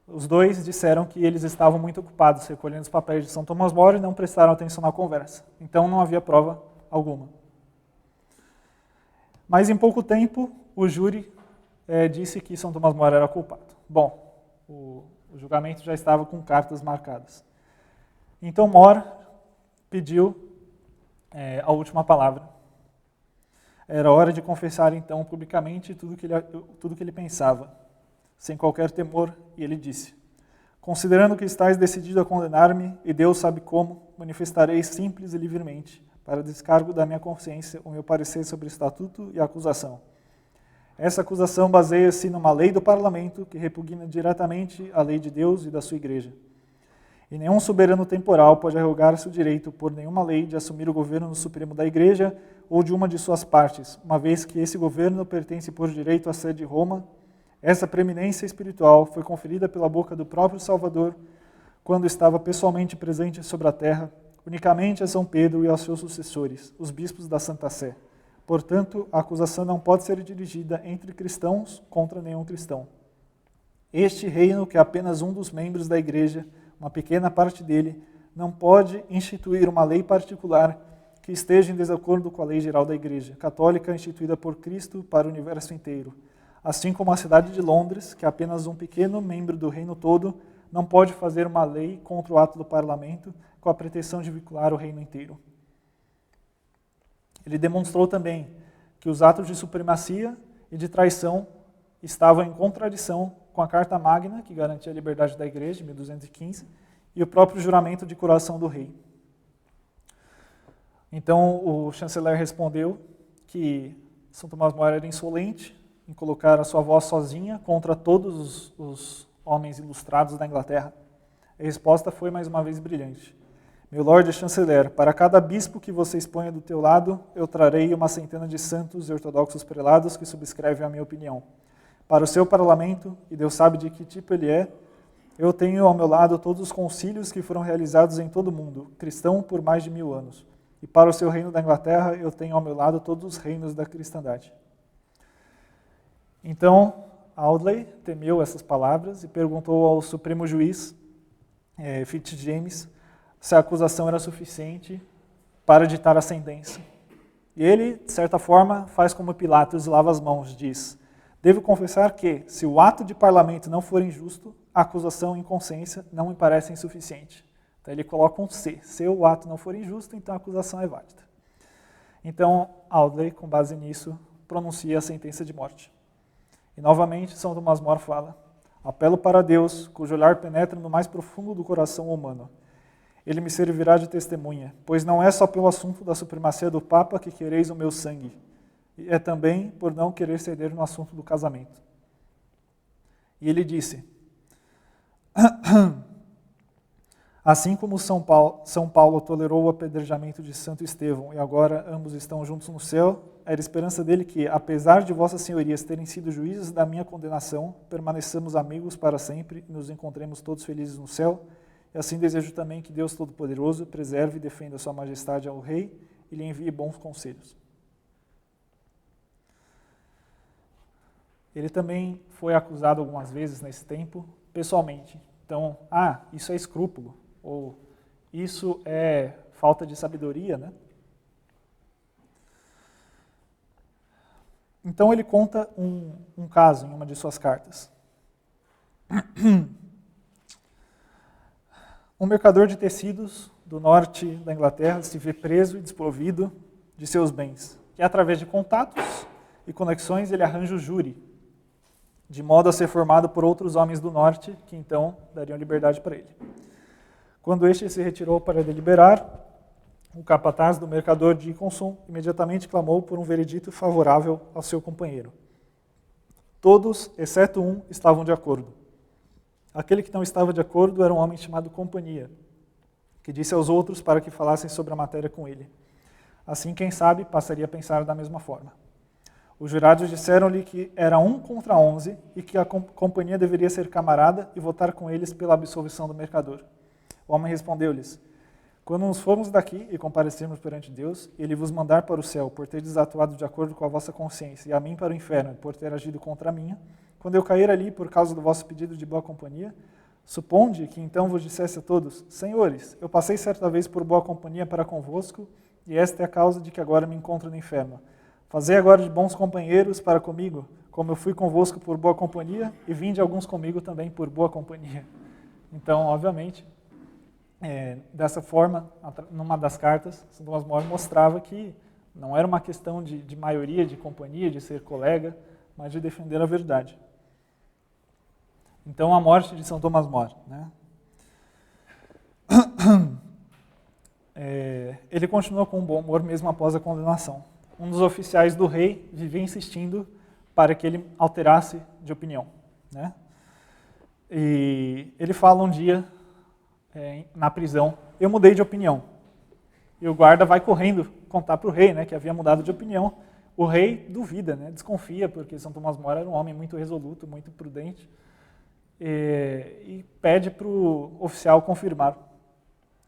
Os dois disseram que eles estavam muito ocupados recolhendo os papéis de São Tomás More e não prestaram atenção na conversa. Então não havia prova alguma. Mas em pouco tempo, o júri disse que São Tomás More era culpado. Bom, o julgamento já estava com cartas marcadas. Então More pediu a última palavra. Era hora de confessar então publicamente tudo que ele pensava, sem qualquer temor, e ele disse: considerando que estáis decidido a condenar-me, e Deus sabe como, manifestarei simples e livremente, para descargo da minha consciência, o meu parecer sobre o estatuto e a acusação. Essa acusação baseia-se numa lei do parlamento que repugna diretamente a lei de Deus e da sua igreja. E nenhum soberano temporal pode arrogar-se o direito, por nenhuma lei, de assumir o governo supremo da igreja ou de uma de suas partes, uma vez que esse governo pertence por direito à sede de Roma. Essa preeminência espiritual foi conferida pela boca do próprio Salvador, quando estava pessoalmente presente sobre a terra, unicamente a São Pedro e aos seus sucessores, os bispos da Santa Sé. Portanto, a acusação não pode ser dirigida entre cristãos contra nenhum cristão. Este reino, que é apenas um dos membros da igreja, uma pequena parte dele, não pode instituir uma lei particular que esteja em desacordo com a lei geral da igreja, católica instituída por Cristo para o universo inteiro. Assim como a cidade de Londres, que é apenas um pequeno membro do reino todo, não pode fazer uma lei contra o ato do parlamento com a pretensão de vincular o reino inteiro. Ele demonstrou também que os atos de supremacia e de traição estavam em contradição com a Carta Magna, que garantia a liberdade da igreja, de 1215, e o próprio juramento de coroação do rei. Então o chanceler respondeu que São Tomás More era insolente em colocar a sua voz sozinha contra todos os homens ilustrados da Inglaterra. A resposta foi mais uma vez brilhante. Meu Lorde Chanceler, para cada bispo que você exponha do teu lado, eu trarei uma centena de santos e ortodoxos prelados que subscrevem a minha opinião. Para o seu parlamento, e Deus sabe de que tipo ele é, eu tenho ao meu lado todos os concílios que foram realizados em todo o mundo, cristão por mais de 1000 anos. E para o seu reino da Inglaterra, eu tenho ao meu lado todos os reinos da cristandade. Então, Audley temeu essas palavras e perguntou ao Supremo Juiz, Fitzjames, se a acusação era suficiente para ditar a sentença. E ele, de certa forma, faz como Pilatos e lava as mãos, diz: devo confessar que, se o ato de parlamento não for injusto, a acusação em consciência não me parece insuficiente. Então ele coloca um C. Se o ato não for injusto, então a acusação é válida. Então Audley, com base nisso, pronuncia a sentença de morte. E novamente São Tomás More fala: apelo para Deus, cujo olhar penetra no mais profundo do coração humano. Ele me servirá de testemunha, pois não é só pelo assunto da supremacia do Papa que quereis o meu sangue, e é também por não querer ceder no assunto do casamento. E ele disse: assim como São Paulo tolerou o apedrejamento de Santo Estevão e agora ambos estão juntos no céu, era esperança dele que, apesar de vossas senhorias terem sido juízes da minha condenação, permaneçamos amigos para sempre e nos encontremos todos felizes no céu. E assim desejo também que Deus Todo-Poderoso preserve e defenda sua majestade ao rei e lhe envie bons conselhos. Ele também foi acusado algumas vezes nesse tempo, pessoalmente. Então, isso é escrúpulo, ou isso é falta de sabedoria, né? Então ele conta um caso em uma de suas cartas. Um mercador de tecidos do norte da Inglaterra se vê preso e desprovido de seus bens. E através de contatos e conexões ele arranja o júri, de modo a ser formado por outros homens do norte, que então dariam liberdade para ele. Quando este se retirou para deliberar, o capataz do mercador de Dickinson imediatamente clamou por um veredito favorável ao seu companheiro. Todos, exceto um, estavam de acordo. Aquele que não estava de acordo era um homem chamado Companhia, que disse aos outros para que falassem sobre a matéria com ele. Assim, quem sabe, passaria a pensar da mesma forma. Os jurados disseram-lhe que era 1 contra 11 e que a companhia deveria ser camarada e votar com eles pela absolvição do mercador. O homem respondeu-lhes: quando nos formos daqui e comparecermos perante Deus, ele vos mandar para o céu por ter desatuado de acordo com a vossa consciência, e a mim para o inferno por ter agido contra a minha, quando eu cair ali por causa do vosso pedido de boa companhia, Suponde que então vos dissesse a todos: Senhores, eu passei certa vez por boa companhia para convosco, e esta é a causa de que agora me encontro no inferno. Fazei agora de bons companheiros para comigo, como eu fui convosco por boa companhia, e vinde alguns comigo também por boa companhia. Então, obviamente, dessa forma, numa das cartas, São Tomás Moro mostrava que não era uma questão de maioria, de companhia, de ser colega, mas de defender a verdade. Então, a morte de São Tomás Moro, né? Ele continuou com um bom humor mesmo após a condenação. Um dos oficiais do rei vivia insistindo para que ele alterasse de opinião, né? E ele fala um dia, na prisão, eu mudei de opinião. E o guarda vai correndo contar para o rei, né, que havia mudado de opinião. O rei duvida, né, desconfia, porque São Tomás Moro era um homem muito resoluto, muito prudente, e pede para o oficial confirmar.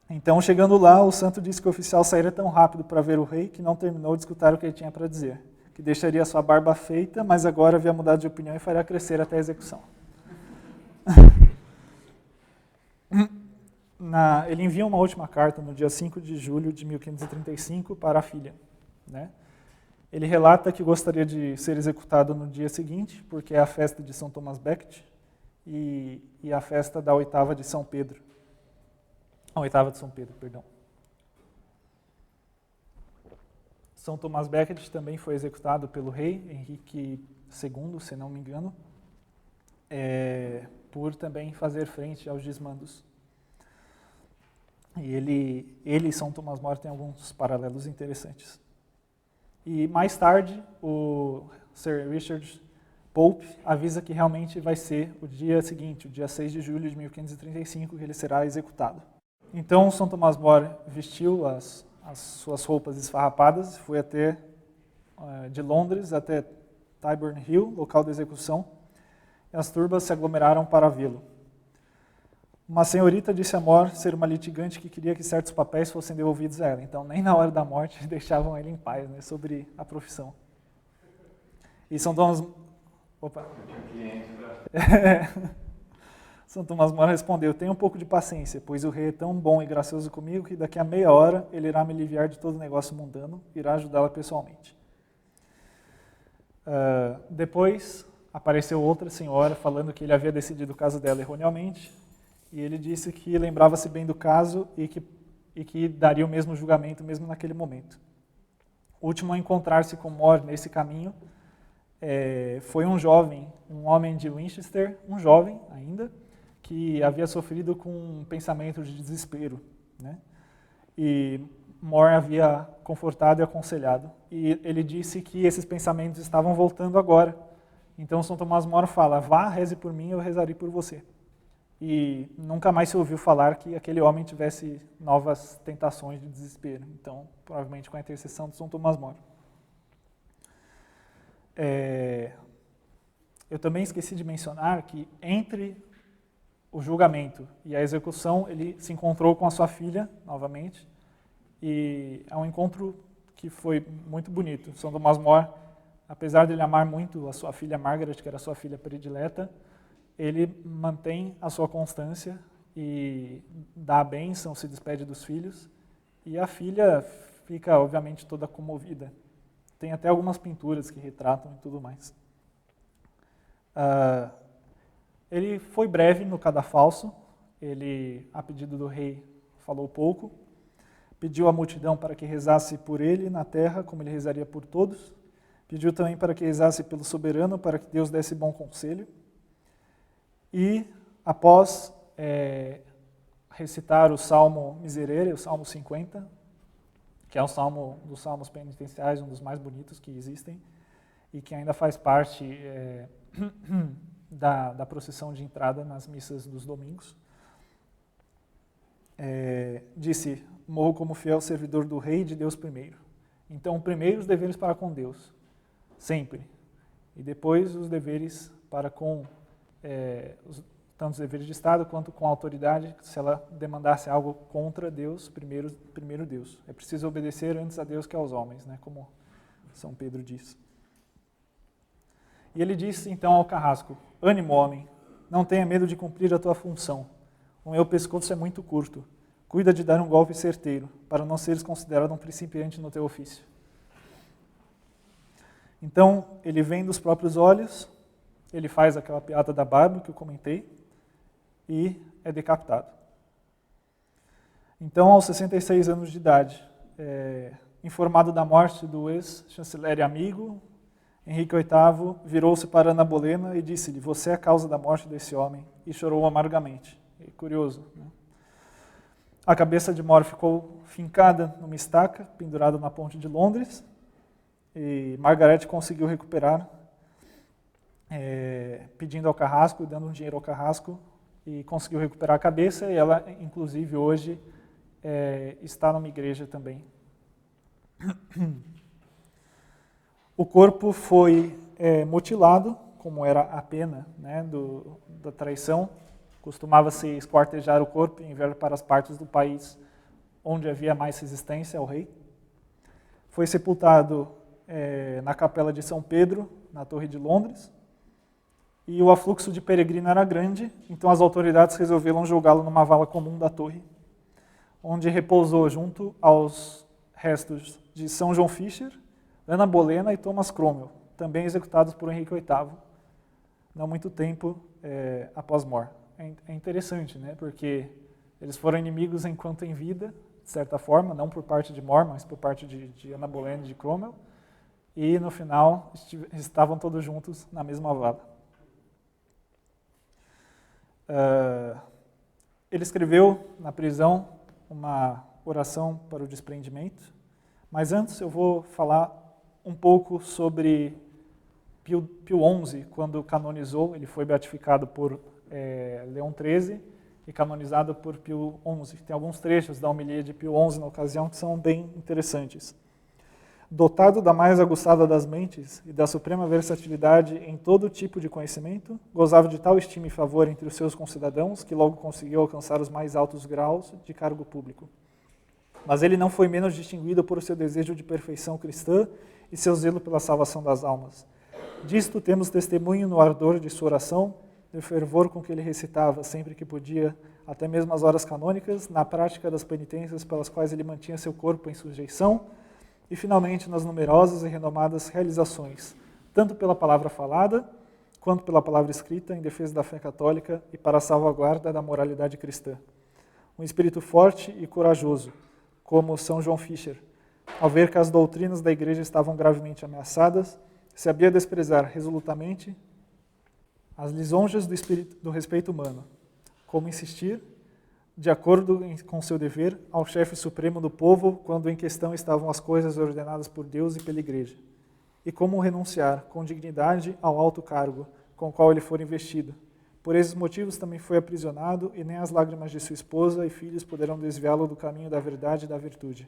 Então, chegando lá, o santo disse que o oficial saíra tão rápido para ver o rei que não terminou de escutar o que ele tinha para dizer, que deixaria sua barba feita, mas agora havia mudado de opinião e faria crescer até a execução. Ele envia uma última carta no dia 5 de julho de 1535 para a filha, né? Ele relata que gostaria de ser executado no dia seguinte, porque é a festa de São Tomás Becket e a festa da oitava de São Pedro. A oitava de São Pedro, perdão. São Tomás Becket também foi executado pelo rei Henrique II, se não me engano, por também fazer frente aos desmandos. E ele e São Tomás Moro têm alguns paralelos interessantes. E mais tarde, o Sir Richard Pope avisa que realmente vai ser o dia seguinte, o dia 6 de julho de 1535, que ele será executado. Então, São Tomás Moro vestiu as suas roupas esfarrapadas, foi de Londres até Tyburn Hill, local da execução, e as turbas se aglomeraram para vê-lo. Uma senhorita disse a Moro ser uma litigante que queria que certos papéis fossem devolvidos a ela. Então, nem na hora da morte deixavam ele em paz, né, sobre a profissão. E São Tomás... Opa! São Tomás Moro respondeu: tenha um pouco de paciência, pois o rei é tão bom e gracioso comigo que daqui a meia hora ele irá me aliviar de todo o negócio mundano e irá ajudá-la pessoalmente. Depois apareceu outra senhora falando que ele havia decidido o caso dela erroneamente, e ele disse que lembrava-se bem do caso e que daria o mesmo julgamento mesmo naquele momento. O último a encontrar-se com Moro nesse caminho foi um homem de Winchester, um jovem ainda, que havia sofrido com um pensamento de desespero, né? E Moro havia confortado e aconselhado. E ele disse que esses pensamentos estavam voltando agora. Então São Tomás Moro fala: vá, reze por mim, eu rezarei por você. E nunca mais se ouviu falar que aquele homem tivesse novas tentações de desespero. Então, provavelmente com a intercessão de São Tomás Moro. Eu também esqueci de mencionar que entre o julgamento e a execução, ele se encontrou com a sua filha, novamente, e é um encontro que foi muito bonito. São Tomás Moro, apesar de ele amar muito a sua filha Margaret, que era a sua filha predileta, ele mantém a sua constância e dá a bênção, se despede dos filhos, e a filha fica, obviamente, toda comovida. Tem até algumas pinturas que retratam e tudo mais. Ele foi breve no cadafalso, ele, a pedido do rei, falou pouco, pediu à multidão para que rezasse por ele na terra, como ele rezaria por todos, pediu também para que rezasse pelo soberano, para que Deus desse bom conselho, e após recitar o Salmo Miserere, o Salmo 50, que é um salmo dos salmos penitenciais, um dos mais bonitos que existem, e que ainda faz parte da procissão de entrada nas missas dos domingos. Disse: morro como fiel servidor do rei e de Deus primeiro. Então, primeiro os deveres para com Deus, sempre. E depois os deveres para com tanto os deveres de Estado quanto com a autoridade, se ela demandasse algo contra Deus, primeiro Deus. É preciso obedecer antes a Deus que aos homens, né, como São Pedro diz. E ele disse então ao carrasco: ânimo, homem, não tenha medo de cumprir a tua função. O meu pescoço é muito curto. Cuida de dar um golpe certeiro, para não seres considerado um principiante no teu ofício. Então, ele vem dos próprios olhos, ele faz aquela piada da barba que eu comentei, e é decapitado. Então, aos 66 anos de idade, informado da morte do ex-chanceler e amigo, Henrique VIII virou-se para Ana Bolena e disse-lhe: você é a causa da morte desse homem, e chorou amargamente. É curioso, né? A cabeça de More ficou fincada numa estaca, pendurada na ponte de Londres, e Margaret conseguiu recuperar, pedindo ao carrasco, dando um dinheiro ao carrasco, e conseguiu recuperar a cabeça, e ela, inclusive, hoje está numa igreja também. O corpo foi mutilado, como era a pena, né, da traição. Costumava-se esquartejar o corpo e enviar para as partes do país onde havia mais resistência ao rei. Foi sepultado na capela de São Pedro, na Torre de Londres, e o afluxo de peregrino era grande, então as autoridades resolveram jogá-lo numa vala comum da torre, onde repousou junto aos restos de São João Fisher, Ana Bolena e Thomas Cromwell, também executados por Henrique VIII, não muito tempo após More. É interessante, né? Porque eles foram inimigos enquanto em vida, de certa forma, não por parte de More, mas por parte de Ana Bolena e de Cromwell, e no final estavam todos juntos na mesma vala. Ele escreveu na prisão uma oração para o desprendimento, mas antes eu vou falar um pouco sobre Pio XI, quando canonizou. Ele foi beatificado por Leão XIII e canonizado por Pio XI. Tem alguns trechos da homilia de Pio XI na ocasião que são bem interessantes. Dotado da mais aguçada das mentes e da suprema versatilidade em todo tipo de conhecimento, gozava de tal estima e favor entre os seus concidadãos que logo conseguiu alcançar os mais altos graus de cargo público. Mas ele não foi menos distinguido por seu desejo de perfeição cristã e seu zelo pela salvação das almas. Disto temos testemunho no ardor de sua oração, no fervor com que ele recitava, sempre que podia, até mesmo as horas canônicas, na prática das penitências pelas quais ele mantinha seu corpo em sujeição, e finalmente nas numerosas e renomadas realizações, tanto pela palavra falada, quanto pela palavra escrita, em defesa da fé católica e para a salvaguarda da moralidade cristã. Um espírito forte e corajoso, como São João Fisher, ao ver que as doutrinas da igreja estavam gravemente ameaçadas, sabia desprezar resolutamente as lisonjas do respeito humano, como insistir, de acordo com seu dever, ao chefe supremo do povo quando em questão estavam as coisas ordenadas por Deus e pela igreja, e como renunciar com dignidade ao alto cargo com o qual ele for investido. Por esses motivos também foi aprisionado, e nem as lágrimas de sua esposa e filhos poderão desviá-lo do caminho da verdade e da virtude.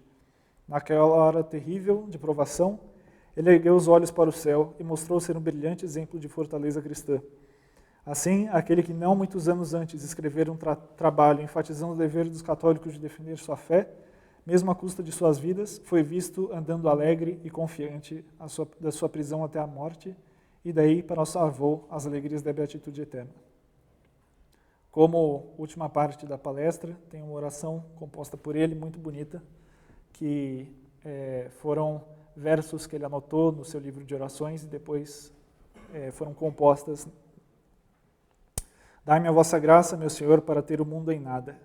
Naquela hora terrível de provação, ele ergueu os olhos para o céu e mostrou ser um brilhante exemplo de fortaleza cristã. Assim, aquele que não muitos anos antes escrevera um trabalho enfatizando o dever dos católicos de defender sua fé, mesmo à custa de suas vidas, foi visto andando alegre e confiante da sua prisão até a morte, e daí para o salvou as alegrias da beatitude eterna. Como última parte da palestra, tem uma oração composta por ele, muito bonita, que foram versos que ele anotou no seu livro de orações e depois foram compostas. Dai-me a vossa graça, meu Senhor, para ter o mundo em nada,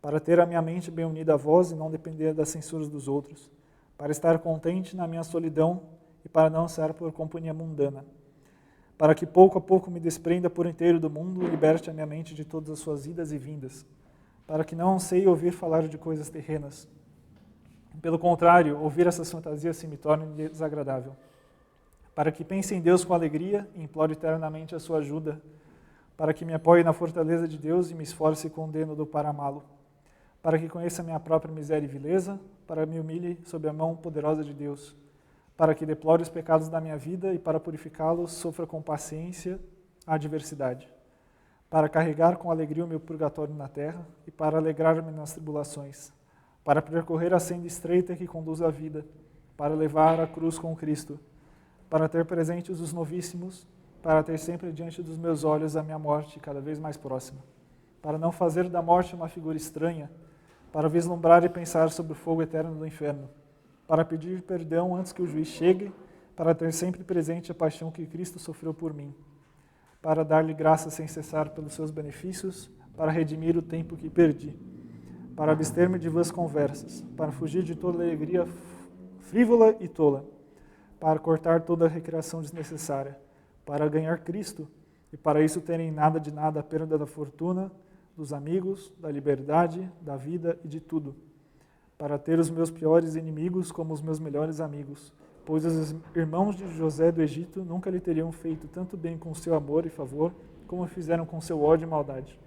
para ter a minha mente bem unida a vós e não depender das censuras dos outros, para estar contente na minha solidão e para não ser por companhia mundana, para que pouco a pouco me desprenda por inteiro do mundo e liberte a minha mente de todas as suas idas e vindas, para que não anseie ouvir falar de coisas terrenas. Pelo contrário, ouvir essas fantasias se me torne desagradável, para que pense em Deus com alegria e implore eternamente a sua ajuda, para que me apoie na fortaleza de Deus e me esforce com o deno para amá-lo, para que conheça minha própria miséria e vileza, para me humilhe sob a mão poderosa de Deus, para que deplore os pecados da minha vida e para purificá-los sofra com paciência a adversidade, para carregar com alegria o meu purgatório na terra e para alegrar-me nas tribulações, para percorrer a senda estreita que conduz à vida, para levar a cruz com Cristo, para ter presentes os novíssimos para ter sempre diante dos meus olhos a minha morte cada vez mais próxima, para não fazer da morte uma figura estranha, para vislumbrar e pensar sobre o fogo eterno do inferno, para pedir perdão antes que o juiz chegue, para ter sempre presente a paixão que Cristo sofreu por mim, para dar-lhe graça sem cessar pelos seus benefícios, para redimir o tempo que perdi, para abster-me de vãs conversas, para fugir de toda alegria frívola e tola, para cortar toda a recreação desnecessária, para ganhar Cristo, e para isso terem nada de nada a perda da fortuna, dos amigos, da liberdade, da vida e de tudo, para ter os meus piores inimigos como os meus melhores amigos, pois os irmãos de José do Egito nunca lhe teriam feito tanto bem com seu amor e favor, como fizeram com seu ódio e maldade.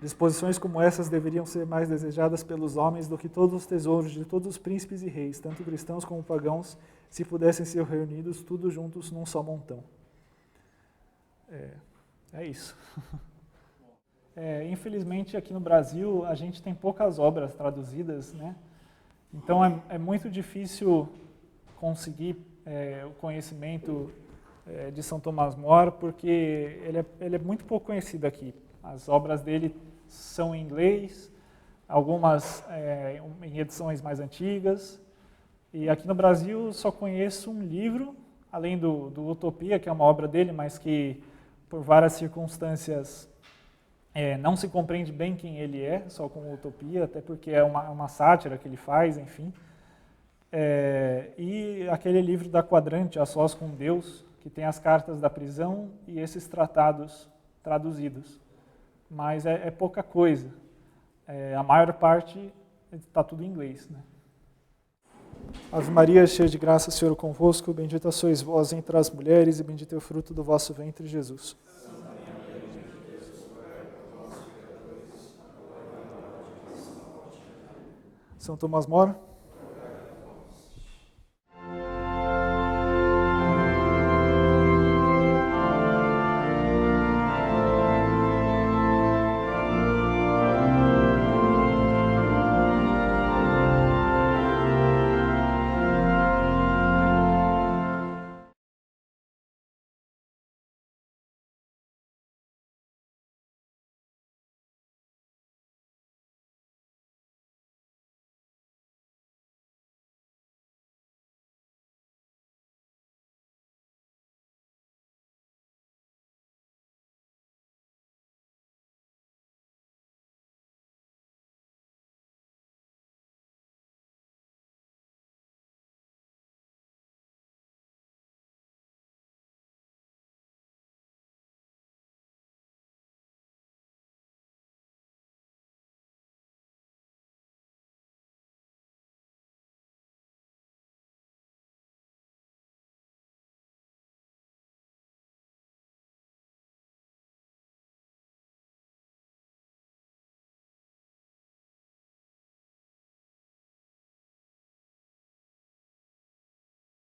Disposições como essas deveriam ser mais desejadas pelos homens do que todos os tesouros de todos os príncipes e reis, tanto cristãos como pagãos, se pudessem ser reunidos todos juntos num só montão. É isso. Infelizmente, aqui no Brasil, a gente tem poucas obras traduzidas, né? Então, é muito difícil conseguir o conhecimento de São Tomás More, porque ele é muito pouco conhecido aqui. As obras dele são em inglês, algumas em edições mais antigas, e aqui no Brasil só conheço um livro, além do Utopia, que é uma obra dele, mas que, por várias circunstâncias, não se compreende bem quem ele é, só com Utopia, até porque é uma sátira que ele faz, enfim. E aquele livro da Quadrante, A Sós com Deus, que tem as cartas da prisão e esses tratados traduzidos. Mas é pouca coisa. A maior parte está tudo em inglês, né? Ave Maria, cheia de graça, o Senhor é convosco, bendita sois vós entre as mulheres, e bendito é o fruto do vosso ventre, Jesus. São Tomás More.